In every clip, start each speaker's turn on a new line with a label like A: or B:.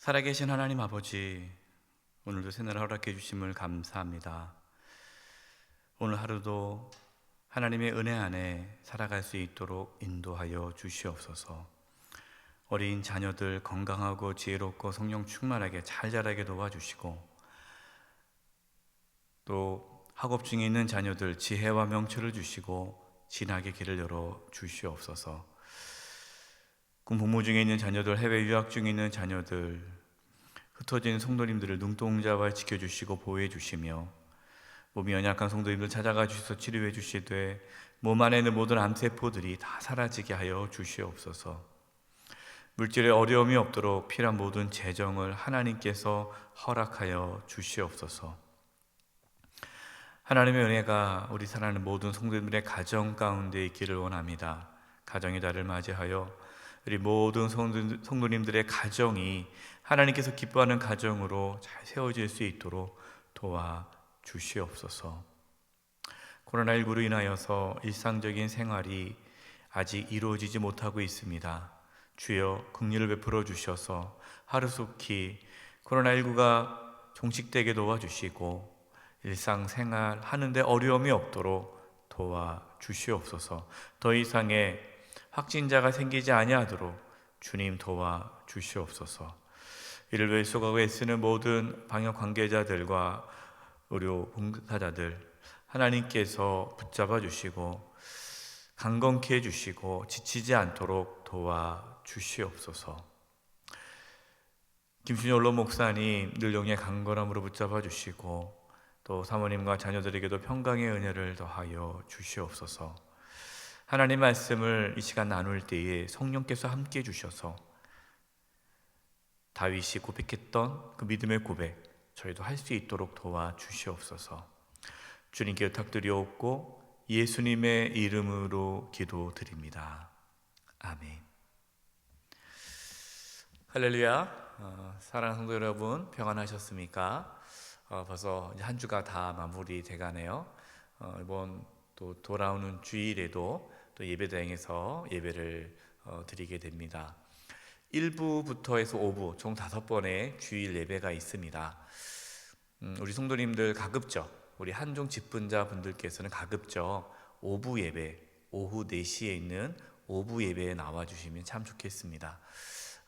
A: 살아계신 하나님 아버지, 오늘도 새날 허락해 주심을 감사합니다. 오늘 하루도 하나님의 은혜 안에 살아갈 수 있도록 인도하여 주시옵소서. 어린 자녀들 건강하고 지혜롭고 성령 충만하게 잘 자라게 도와주시고, 또 학업 중에 있는 자녀들 지혜와 명철을 주시고 진학의 길을 열어 주시옵소서. 군복무 중에 있는 자녀들, 해외 유학 중에 있는 자녀들, 흩어진 성도님들을 눈동자와 지켜주시고 보호해 주시며, 몸이 연약한 성도님들 찾아가 주셔서 치료해 주시되 몸 안에 있는 모든 암세포들이 다 사라지게 하여 주시옵소서. 물질에 어려움이 없도록 필요한 모든 재정을 하나님께서 허락하여 주시옵소서. 하나님의 은혜가 우리 사랑하는 모든 성도님들의 가정 가운데 있기를 원합니다. 가정의 달을 맞이하여 우리 모든 성도님들의 가정이 하나님께서 기뻐하는 가정으로 잘 세워질 수 있도록 도와주시옵소서. 코로나19로 인하여서 일상적인 생활이 아직 이루어지지 못하고 있습니다. 주여 긍휼을 베풀어 주셔서 하루속히 코로나19가 종식되게 도와주시고 일상생활 하는데 어려움이 없도록 도와주시옵소서. 더 이상의 확진자가 생기지 아니하도록 주님 도와주시옵소서. 이를 위해 수고하고 애쓰는 모든 방역 관계자들과 의료 봉사자들 하나님께서 붙잡아 주시고 강건케 해주시고 지치지 않도록 도와주시옵소서. 김순희 언론 목사님 늘 영의 강건함으로 붙잡아 주시고 또 사모님과 자녀들에게도 평강의 은혜를 더하여 주시옵소서. 하나님 말씀을 이 시간 나눌 때에 성령께서 함께 해주셔서 다윗이 고백했던 그 믿음의 고백 저희도 할 수 있도록 도와주시옵소서. 주님께 부탁드리옵고 예수님의 이름으로 기도드립니다. 아멘. 할렐루야. 사랑하는 성도 여러분, 평안하셨습니까? 벌써 한 주가 다 마무리돼 가네요. 이번 또 돌아오는 주일에도 또 예배당에서 예배를 드리게 됩니다. 1부부터 해서 5부 총 5번의 주일 예배가 있습니다. 우리 성도님들 가급적 우리 한종 집분자 분들께서는 가급적 5부 예배 오후 4시에 있는 5부 예배에 나와주시면 참 좋겠습니다.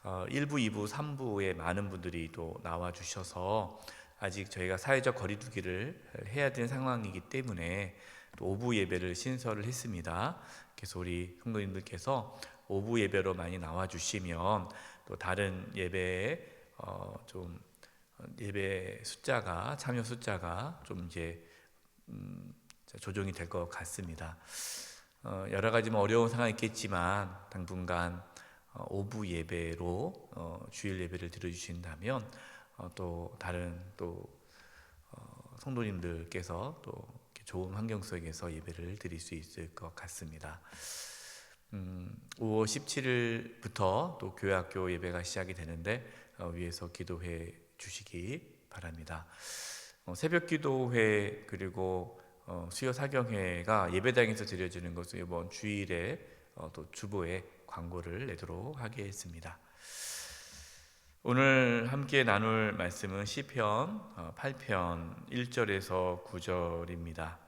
A: 1부, 2부, 3부에 많은 분들이 또 나와주셔서 아직 저희가 사회적 거리두기를 해야 되는 상황이기 때문에 또 오부 예배를 신설을 했습니다. 그래서 우리 성도님들께서 오부 예배로 많이 나와주시면 또 다른 예배에 좀 예배 숫자가 참여 숫자가 좀 이제 조정이 될 것 같습니다. 여러 가지 어려운 상황이 있겠지만 당분간 오부 예배로 주일 예배를 드려주신다면 또 다른 또 성도님들께서 또 좋은 환경 속에서 예배를 드릴 수 있을 것 같습니다. 5월 17일부터 또 교회학교 예배가 시작이 되는데 위에서 기도해 주시기 바랍니다. 새벽 기도회 그리고 수요 사경회가 예배당에서 드려지는 것을 이번 주일에 또 주보에 광고를 내도록 하겠습니다. 오늘 함께 나눌 말씀은 시편 8편 1절에서 9절입니다.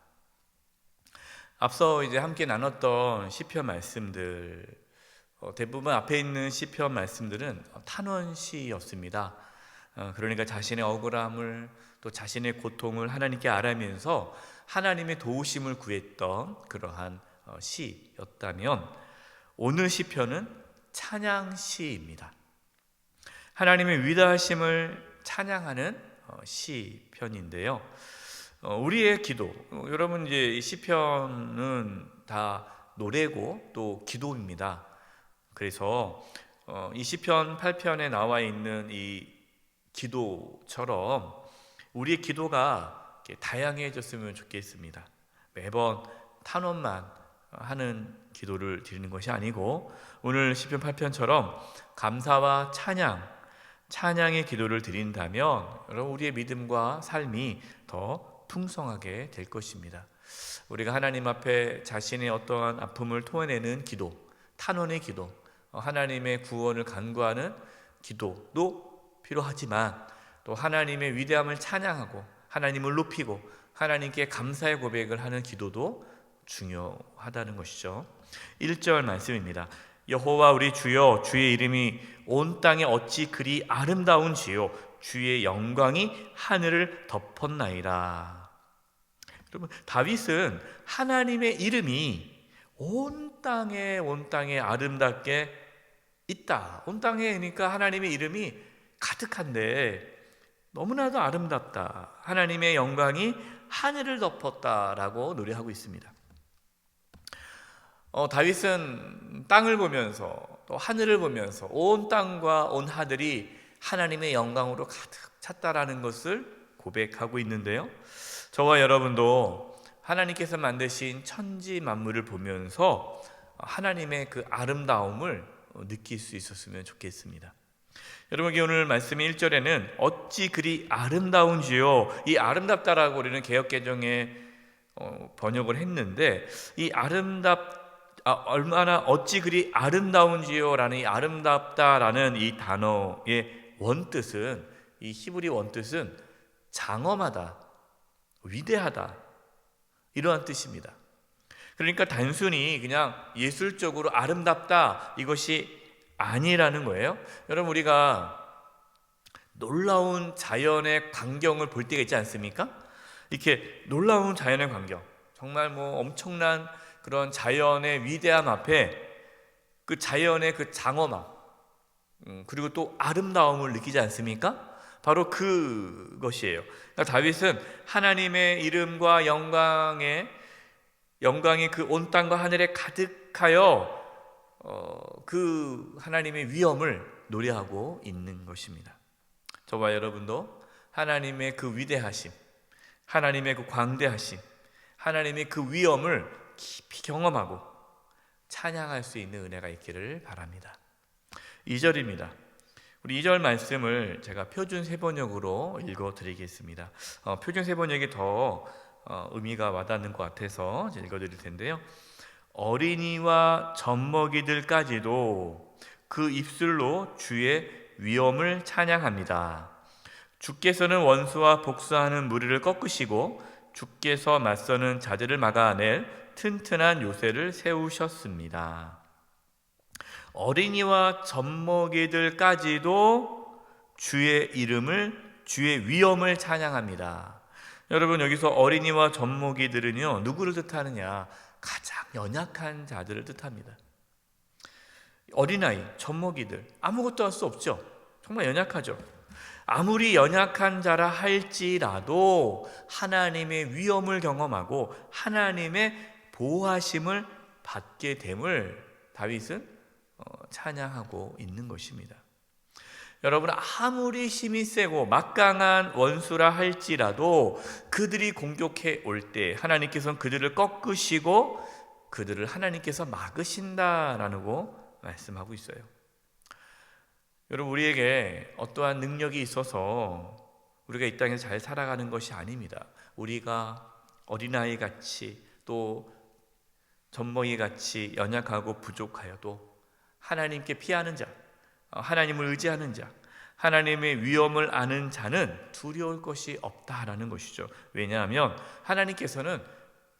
A: 앞서 이제 함께 나눴던 시편 말씀들 대부분 앞에 있는 시편 말씀들은 탄원시였습니다. 그러니까 자신의 억울함을 또 자신의 고통을 하나님께 아뢰면서 하나님의 도우심을 구했던 그러한 시였다면 오늘 시편은 찬양시입니다. 하나님의 위대하심을 찬양하는 시편인데요. 우리의 기도, 여러분 이제 이 시편은 다 노래고 또 기도입니다. 그래서 이 시편 8편에 나와 있는 이 기도처럼 우리의 기도가 다양해졌으면 좋겠습니다. 매번 탄원만 하는 기도를 드리는 것이 아니고 오늘 시편 8편처럼 감사와 찬양의 기도를 드린다면 여러분 우리의 믿음과 삶이 더 풍성하게 될 것입니다. 우리가 하나님 앞에 자신의 어떠한 아픔을 토해내는 기도, 탄원의 기도, 하나님의 구원을 간구하는 기도도 필요하지만 또 하나님의 위대함을 찬양하고 하나님을 높이고 하나님께 감사의 고백을 하는 기도도 중요하다는 것이죠. 1절 말씀입니다. 여호와 우리 주여, 주의 이름이 온 땅에 어찌 그리 아름다운지요, 주의 영광이 하늘을 덮었나이다. 여러분, 다윗은 하나님의 이름이 온 땅에 아름답게 있다. 온 땅에, 그러니까 하나님의 이름이 가득한데 너무나도 아름답다. 하나님의 영광이 하늘을 덮었다라고 노래하고 있습니다. 다윗은 땅을 보면서 또 하늘을 보면서 온 땅과 온 하늘이 하나님의 영광으로 가득 찼다라는 것을 고백하고 있는데요. 저와 여러분도 하나님께서 만드신 천지 만물을 보면서 하나님의 그 아름다움을 느낄 수 있었으면 좋겠습니다. 여러분께 오늘 말씀 1절에는 어찌 그리 아름다운지요, 이 아름답다라고 우리는 개역개정에 번역을 했는데, 이 얼마나 어찌 그리 아름다운지요라는 이 아름답다라는 이 단어의 원뜻은, 이 히브리 원뜻은 장엄하다, 위대하다, 이러한 뜻입니다. 그러니까 단순히 그냥 예술적으로 아름답다 이것이 아니라는 거예요. 여러분, 우리가 놀라운 자연의 광경을 볼 때가 있지 않습니까? 이렇게 놀라운 자연의 광경, 정말 뭐 엄청난 그런 자연의 위대함 앞에 그 자연의 그 장엄함, 그리고 또 아름다움을 느끼지 않습니까? 바로 그것이에요. 그러니까 다윗은 하나님의 이름과 영광이 그 온 땅과 하늘에 가득하여 그 하나님의 위엄을 노래하고 있는 것입니다. 저와 여러분도 하나님의 그 위대하심, 하나님의 그 광대하심, 하나님의 그 위엄을 깊이 경험하고 찬양할 수 있는 은혜가 있기를 바랍니다. 2절입니다. 우리 2절 말씀을 제가 표준 세번역으로 읽어드리겠습니다. 표준 세번역이 더 의미가 와닿는 것 같아서 읽어드릴 텐데요. 어린이와 젖먹이들까지도 그 입술로 주의 위엄을 찬양합니다. 주께서는 원수와 복수하는 무리를 꺾으시고 주께서 맞서는 자들을 막아낼 튼튼한 요새를 세우셨습니다. 어린이와 젖먹이들까지도 주의 위엄을 찬양합니다. 여러분, 여기서 어린이와 젖먹이들은요, 누구를 뜻하느냐? 가장 연약한 자들을 뜻합니다. 어린아이, 젖먹이들, 아무것도 할 수 없죠. 정말 연약하죠. 아무리 연약한 자라 할지라도 하나님의 위엄을 경험하고 하나님의 보호하심을 받게 됨을 다윗은 찬양하고 있는 것입니다. 여러분, 아무리 힘이 세고 막강한 원수라 할지라도 그들이 공격해 올 때 하나님께서는 그들을 꺾으시고 그들을 하나님께서 막으신다라고 말씀하고 있어요. 여러분, 우리에게 어떠한 능력이 있어서 우리가 이 땅에서 잘 살아가는 것이 아닙니다. 우리가 어린아이 같이 또 젖먹이 같이 연약하고 부족하여도 하나님께 피하는 자, 하나님을 의지하는 자, 하나님의 위엄을 아는 자는 두려울 것이 없다라는 것이죠. 왜냐하면 하나님께서는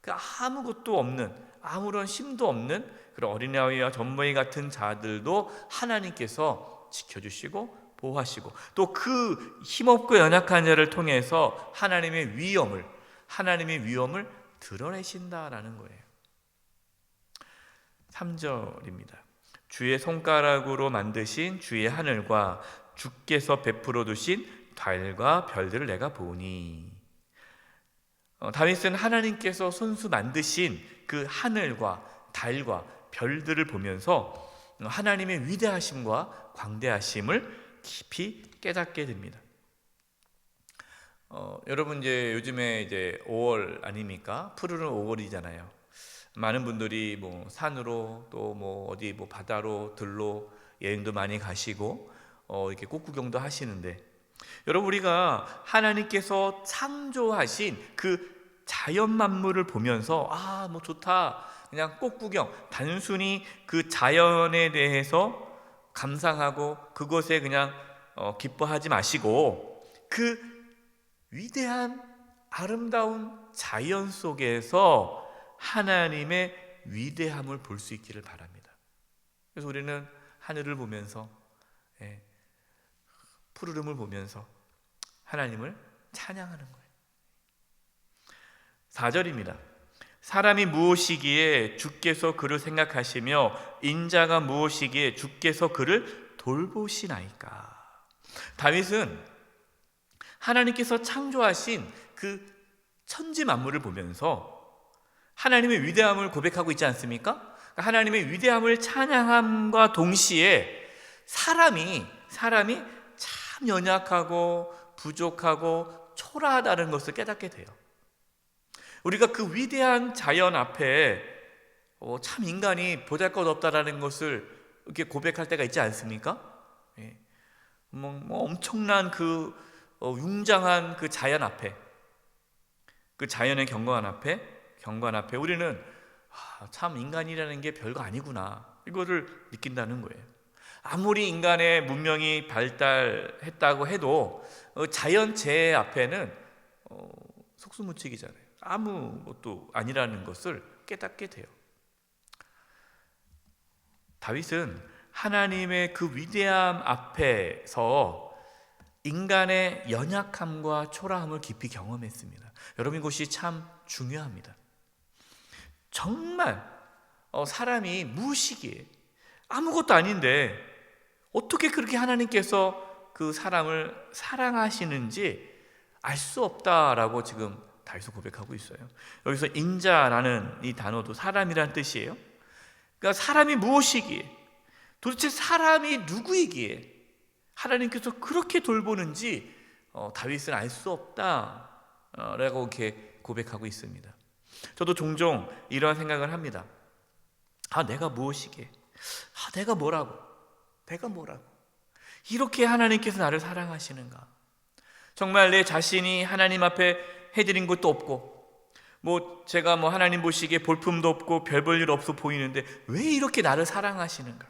A: 그 아무것도 없는, 아무런 힘도 없는 그런 어린아이와 젖먹이 같은 자들도 하나님께서 지켜주시고 보호하시고 또 그 힘없고 연약한 자를 통해서 하나님의 위엄을 드러내신다라는 거예요. 3절입니다. 주의 손가락으로 만드신 주의 하늘과 주께서 베풀어 두신 달과 별들을 내가 보니. 다윗은 하나님께서 손수 만드신 그 하늘과 달과 별들을 보면서 하나님의 위대하심과 광대하심을 깊이 깨닫게 됩니다. 여러분, 이제 요즘에 이제 5월 아닙니까? 푸르른 5월이잖아요. 많은 분들이 뭐 산으로 또 뭐 어디 뭐 바다로 들로 여행도 많이 가시고 이렇게 꽃구경도 하시는데, 여러분, 우리가 하나님께서 창조하신 그 자연 만물을 보면서 뭐 좋다, 그냥 꽃구경, 단순히 그 자연에 대해서 감상하고 그것에 그냥 기뻐하지 마시고 그 위대한 아름다운 자연 속에서 하나님의 위대함을 볼 수 있기를 바랍니다. 그래서 우리는 하늘을 보면서 푸르름을 보면서 하나님을 찬양하는 거예요. 4절입니다. 사람이 무엇이기에 주께서 그를 생각하시며 인자가 무엇이기에 주께서 그를 돌보시나이까. 다윗은 하나님께서 창조하신 그 천지 만물을 보면서 하나님의 위대함을 고백하고 있지 않습니까? 하나님의 위대함을 찬양함과 동시에 사람이 참 연약하고 부족하고 초라하다는 것을 깨닫게 돼요. 우리가 그 위대한 자연 앞에 참 인간이 보잘것없다라는 것을 이렇게 고백할 때가 있지 않습니까? 엄청난 그 웅장한 그 자연 앞에, 그 자연의 경관 앞에 우리는 참 인간이라는 게 별거 아니구나, 이거를 느낀다는 거예요. 아무리 인간의 문명이 발달했다고 해도 자연 재해 앞에는 속수무책이잖아요. 아무것도 아니라는 것을 깨닫게 돼요. 다윗은 하나님의 그 위대함 앞에서 인간의 연약함과 초라함을 깊이 경험했습니다. 여러분, 이것이 참 중요합니다. 정말 사람이 무엇이기에 아무것도 아닌데 어떻게 그렇게 하나님께서 그 사람을 사랑하시는지 알 수 없다라고 지금 다윗은 고백하고 있어요. 여기서 인자라는 이 단어도 사람이란 뜻이에요. 그러니까 사람이 무엇이기에, 도대체 사람이 누구이기에 하나님께서 그렇게 돌보는지 다윗은 알 수 없다라고 이렇게 고백하고 있습니다. 저도 종종 이런 생각을 합니다. 내가 무엇이기에, 내가 뭐라고 이렇게 하나님께서 나를 사랑하시는가. 정말 내 자신이 하나님 앞에 해드린 것도 없고 제가 하나님 보시기에 볼품도 없고 별 볼 일 없어 보이는데 왜 이렇게 나를 사랑하시는가,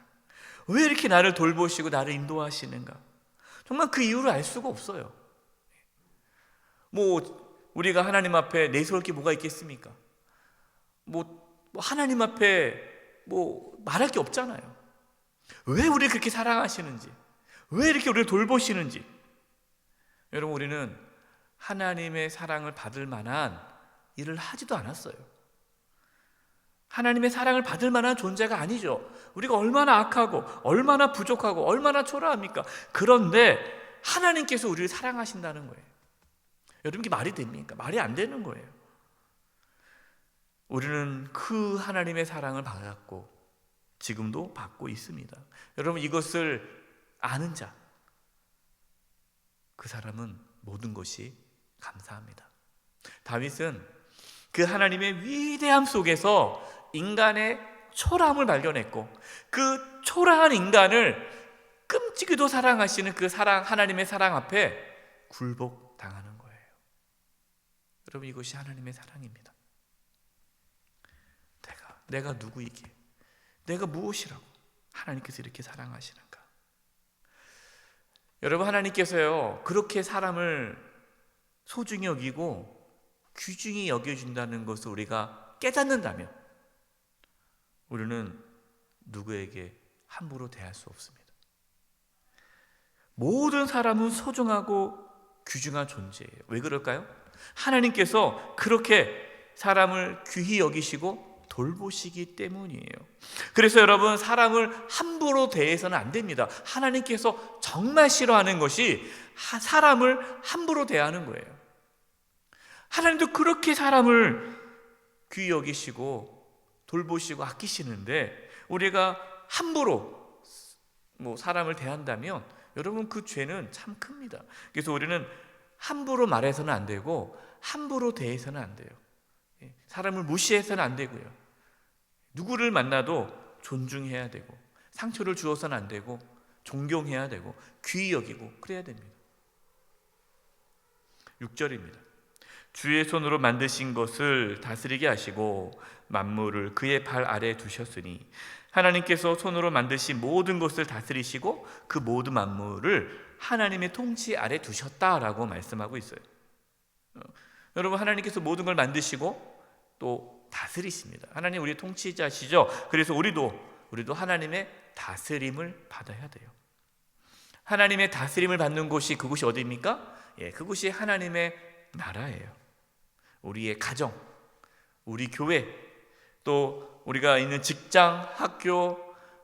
A: 왜 이렇게 나를 돌보시고 나를 인도하시는가. 정말 그 이유를 알 수가 없어요. 우리가 하나님 앞에 내세울 게 뭐가 있겠습니까? 하나님 앞에 말할 게 없잖아요. 왜 우리를 그렇게 사랑하시는지, 왜 이렇게 우리를 돌보시는지. 여러분, 우리는 하나님의 사랑을 받을 만한 일을 하지도 않았어요. 하나님의 사랑을 받을 만한 존재가 아니죠. 우리가 얼마나 악하고 얼마나 부족하고 얼마나 초라합니까? 그런데 하나님께서 우리를 사랑하신다는 거예요. 여러분, 이게 말이 됩니까? 말이 안 되는 거예요. 우리는 그 하나님의 사랑을 받았고 지금도 받고 있습니다. 여러분, 이것을 아는 자, 그 사람은 모든 것이 감사합니다. 다윗은 그 하나님의 위대함 속에서 인간의 초라함을 발견했고 그 초라한 인간을 끔찍이도 사랑하시는 그 하나님의 사랑 앞에 굴복당하는 거예요. 여러분, 이것이 하나님의 사랑입니다. 내가 누구이기에, 내가 무엇이라고 하나님께서 이렇게 사랑하시는가. 여러분, 하나님께서요 그렇게 사람을 소중히 여기고 귀중히 여겨준다는 것을 우리가 깨닫는다면 우리는 누구에게 함부로 대할 수 없습니다. 모든 사람은 소중하고 귀중한 존재예요. 왜 그럴까요? 하나님께서 그렇게 사람을 귀히 여기시고 돌보시기 때문이에요. 그래서 여러분, 사람을 함부로 대해서는 안 됩니다. 하나님께서 정말 싫어하는 것이 사람을 함부로 대하는 거예요. 하나님도 그렇게 사람을 귀히 여기시고 돌보시고 아끼시는데 우리가 함부로 사람을 대한다면 여러분, 그 죄는 참 큽니다. 그래서 우리는 함부로 말해서는 안 되고 함부로 대해서는 안 돼요. 사람을 무시해서는 안 되고요. 누구를 만나도 존중해야 되고 상처를 주어서는 안 되고 존경해야 되고 귀히 여기고 그래야 됩니다. 6절입니다. 주의 손으로 만드신 것을 다스리게 하시고 만물을 그의 발 아래에 두셨으니 하나님께서 손으로 만드신 모든 것을 다스리시고 그 모든 만물을 하나님의 통치 아래 두셨다라고 말씀하고 있어요. 여러분, 하나님께서 모든 걸 만드시고 또 다스리십니다. 하나님 우리의 통치자시죠. 그래서 우리도 하나님의 다스림을 받아야 돼요. 하나님의 다스림을 받는 곳이, 그곳이 어디입니까? 그곳이 하나님의 나라예요. 우리의 가정, 우리 교회, 또 우리가 있는 직장, 학교,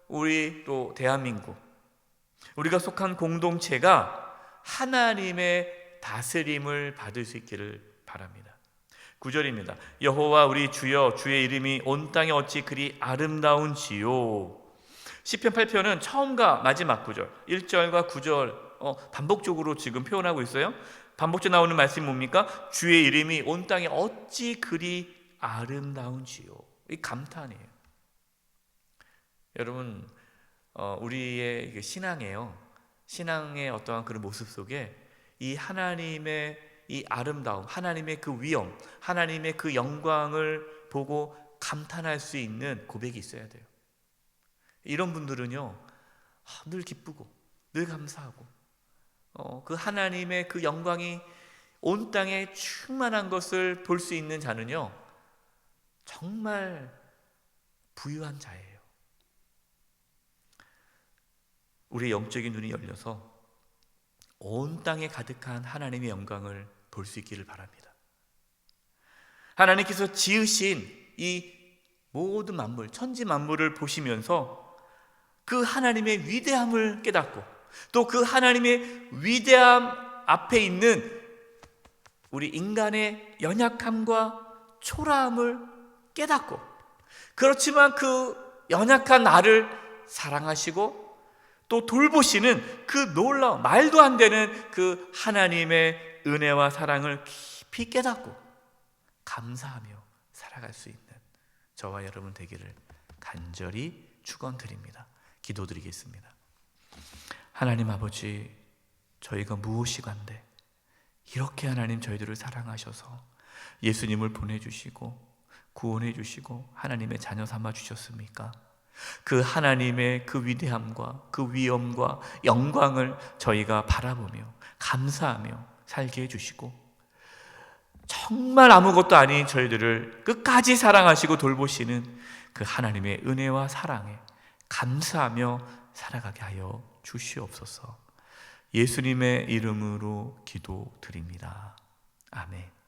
A: 우리 또 대한민국, 우리가 속한 공동체가 하나님의 다스림을 받을 수 있기를 바랍니다. 9절입니다. 여호와 우리 주여, 주의 이름이 온 땅에 어찌 그리 아름다운지요. 시편 8편은 처음과 마지막 구절, 1절과 9절 반복적으로 지금 표현하고 있어요. 반복적으로 나오는 말씀이 뭡니까? 주의 이름이 온 땅에 어찌 그리 아름다운지요. 이 감탄이에요. 여러분, 우리의 신앙이에요. 신앙의 어떠한 그런 모습 속에 이 하나님의 이 아름다움, 하나님의 그 위엄, 하나님의 그 영광을 보고 감탄할 수 있는 고백이 있어야 돼요. 이런 분들은요, 늘 기쁘고 늘 감사하고 그 하나님의 그 영광이 온 땅에 충만한 것을 볼 수 있는 자는요, 정말 부유한 자예요. 우리의 영적인 눈이 열려서 온 땅에 가득한 하나님의 영광을 볼 수 있기를 바랍니다. 하나님께서 지으신 이 모든 만물, 천지 만물을 보시면서 그 하나님의 위대함을 깨닫고 또 그 하나님의 위대함 앞에 있는 우리 인간의 연약함과 초라함을 깨닫고, 그렇지만 그 연약한 나를 사랑하시고 또 돌보시는 그 놀라운, 말도 안 되는 그 하나님의 은혜와 사랑을 깊이 깨닫고 감사하며 살아갈 수 있는 저와 여러분 되기를 간절히 축원드립니다. 기도드리겠습니다. 하나님 아버지, 저희가 무엇이간데 이렇게 하나님 저희들을 사랑하셔서 예수님을 보내주시고 구원해 주시고 하나님의 자녀 삼아 주셨습니까? 그 하나님의 그 위대함과 그 위엄과 영광을 저희가 바라보며 감사하며 살게 해주시고, 정말 아무것도 아닌 저희들을 끝까지 사랑하시고 돌보시는 그 하나님의 은혜와 사랑에 감사하며 살아가게 하여 주시옵소서. 예수님의 이름으로 기도드립니다. 아멘.